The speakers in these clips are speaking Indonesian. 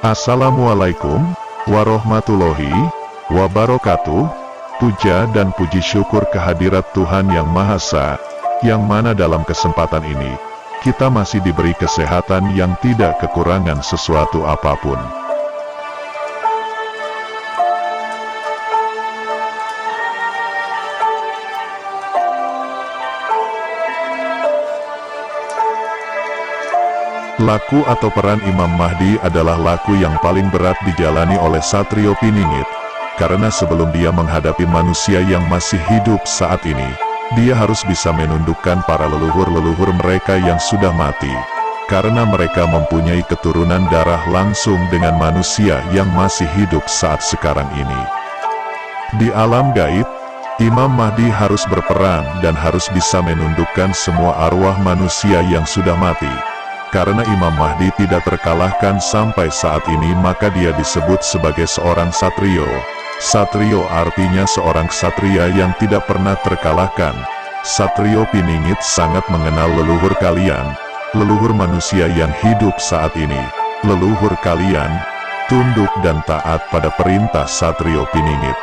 Assalamualaikum warahmatullahi wabarakatuh. Puja dan puji syukur kehadirat Tuhan Yang Maha Esa, yang mana dalam kesempatan ini, kita masih diberi kesehatan yang tidak kekurangan sesuatu apapun. Laku atau peran Imam Mahdi adalah laku yang paling berat dijalani oleh Satrio Piningit, karena sebelum dia menghadapi manusia yang masih hidup saat ini, dia harus bisa menundukkan para leluhur-leluhur mereka yang sudah mati, karena mereka mempunyai keturunan darah langsung dengan manusia yang masih hidup saat sekarang ini. Di alam gaib, Imam Mahdi harus berperan dan harus bisa menundukkan semua arwah manusia yang sudah mati. Karena Imam Mahdi tidak terkalahkan sampai saat ini, maka dia disebut sebagai seorang satrio. Satrio artinya seorang ksatria yang tidak pernah terkalahkan. Satrio Piningit sangat mengenal leluhur kalian, leluhur manusia yang hidup saat ini. Leluhur kalian, tunduk dan taat pada perintah Satrio Piningit.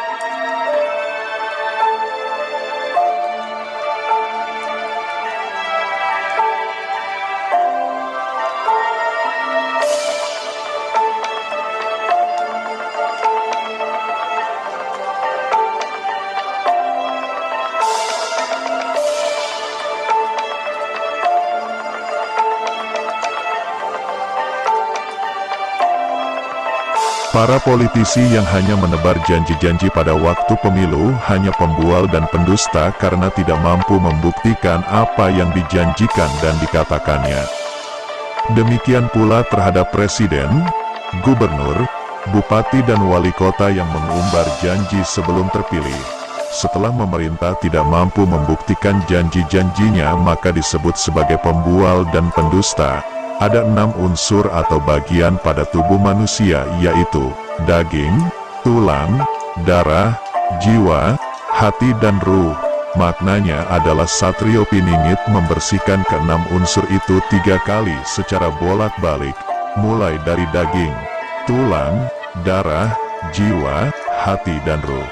Para politisi yang hanya menebar janji-janji pada waktu pemilu hanya pembual dan pendusta karena tidak mampu membuktikan apa yang dijanjikan dan dikatakannya. Demikian pula terhadap presiden, gubernur, bupati dan wali kota yang mengumbar janji sebelum terpilih. Setelah memerintah tidak mampu membuktikan janji-janjinya, maka disebut sebagai pembual dan pendusta. Ada 6 unsur atau bagian pada tubuh manusia, yaitu daging, tulang, darah, jiwa, hati dan ruh. Maknanya adalah Satrio Piningit membersihkan ke-6 unsur itu 3 kali secara bolak-balik, mulai dari daging, tulang, darah, jiwa, hati dan ruh.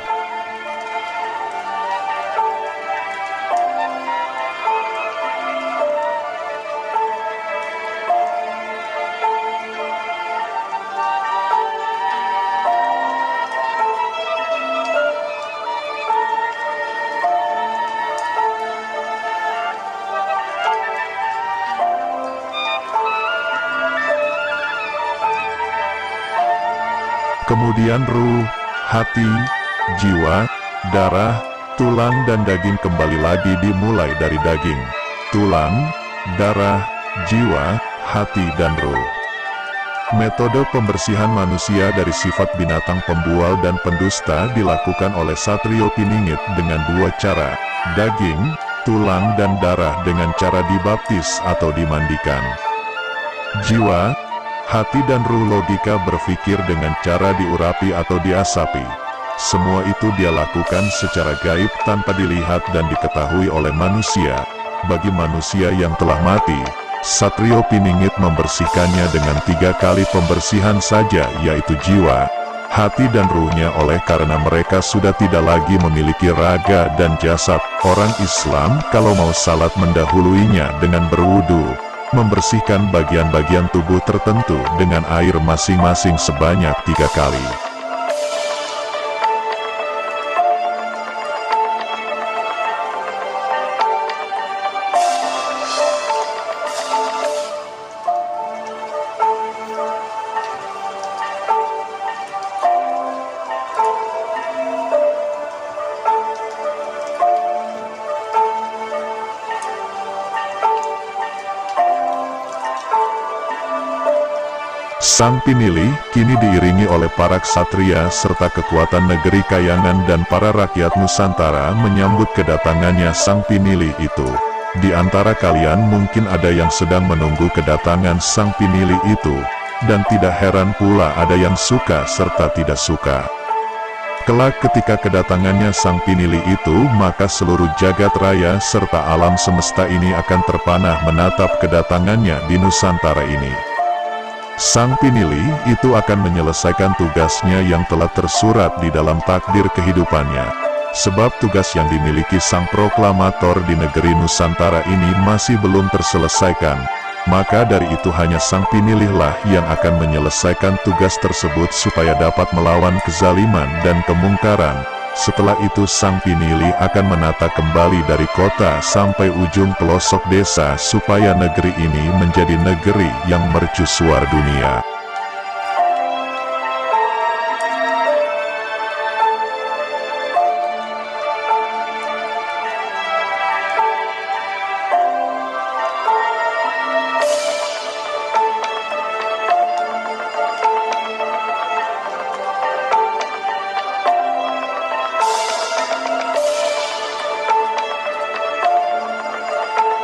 Kemudian ruh, hati, jiwa, darah, tulang dan daging kembali lagi dimulai dari daging, tulang, darah, jiwa, hati dan ruh. Metode pembersihan manusia dari sifat binatang pembual dan pendusta dilakukan oleh Satrio Piningit dengan 2 cara, daging, tulang dan darah dengan cara dibaptis atau dimandikan. Jiwa, hati dan ruh logika berpikir dengan cara diurapi atau diasapi. Semua itu dia lakukan secara gaib tanpa dilihat dan diketahui oleh manusia. Bagi manusia yang telah mati, Satrio Piningit membersihkannya dengan 3 kali pembersihan saja, yaitu jiwa, hati dan ruhnya, oleh karena mereka sudah tidak lagi memiliki raga dan jasad. Orang Islam kalau mau salat mendahuluinya dengan berwudu, membersihkan bagian-bagian tubuh tertentu dengan air masing-masing sebanyak 3 kali. Sang Pinili kini diiringi oleh para ksatria serta kekuatan negeri Kayangan dan para rakyat Nusantara menyambut kedatangannya Sang Pinili itu. Di antara kalian mungkin ada yang sedang menunggu kedatangan Sang Pinili itu, dan tidak heran pula ada yang suka serta tidak suka. Kelak ketika kedatangannya Sang Pinili itu, maka seluruh jagat raya serta alam semesta ini akan terpanah menatap kedatangannya di Nusantara ini. Sang Pinili itu akan menyelesaikan tugasnya yang telah tersurat di dalam takdir kehidupannya. Sebab tugas yang dimiliki sang proklamator di negeri Nusantara ini masih belum terselesaikan. Maka dari itu hanya sang Pinilihlah yang akan menyelesaikan tugas tersebut supaya dapat melawan kezaliman dan kemungkaran. Setelah itu sang Pinili akan menata kembali dari kota sampai ujung pelosok desa supaya negeri ini menjadi negeri yang mercusuar dunia.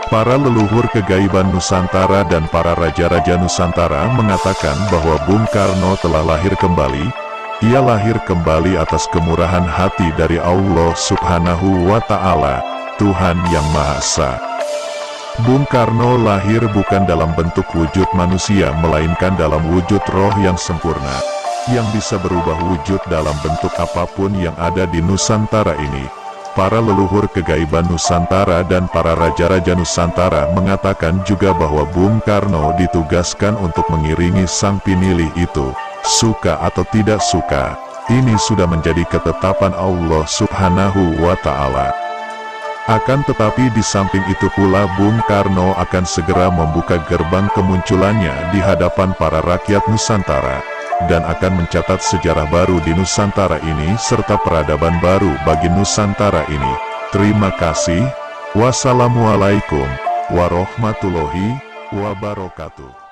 Para leluhur kegaiban Nusantara dan para raja-raja Nusantara mengatakan bahwa Bung Karno telah lahir kembali. Ia lahir kembali atas kemurahan hati dari Allah Subhanahu wa Ta'ala, Tuhan Yang Maha Esa. Bung Karno lahir bukan dalam bentuk wujud manusia, melainkan dalam wujud roh yang sempurna, yang bisa berubah wujud dalam bentuk apapun yang ada di Nusantara ini. Para leluhur kegaiban Nusantara dan para raja-raja Nusantara mengatakan juga bahwa Bung Karno ditugaskan untuk mengiringi sang Pinili itu. Suka atau tidak suka, ini sudah menjadi ketetapan Allah Subhanahu wa Ta'ala. Akan tetapi di samping itu pula Bung Karno akan segera membuka gerbang kemunculannya di hadapan para rakyat Nusantara, dan akan mencatat sejarah baru di Nusantara ini serta peradaban baru bagi Nusantara ini. Terima kasih. Wassalamualaikum warahmatullahi wabarakatuh.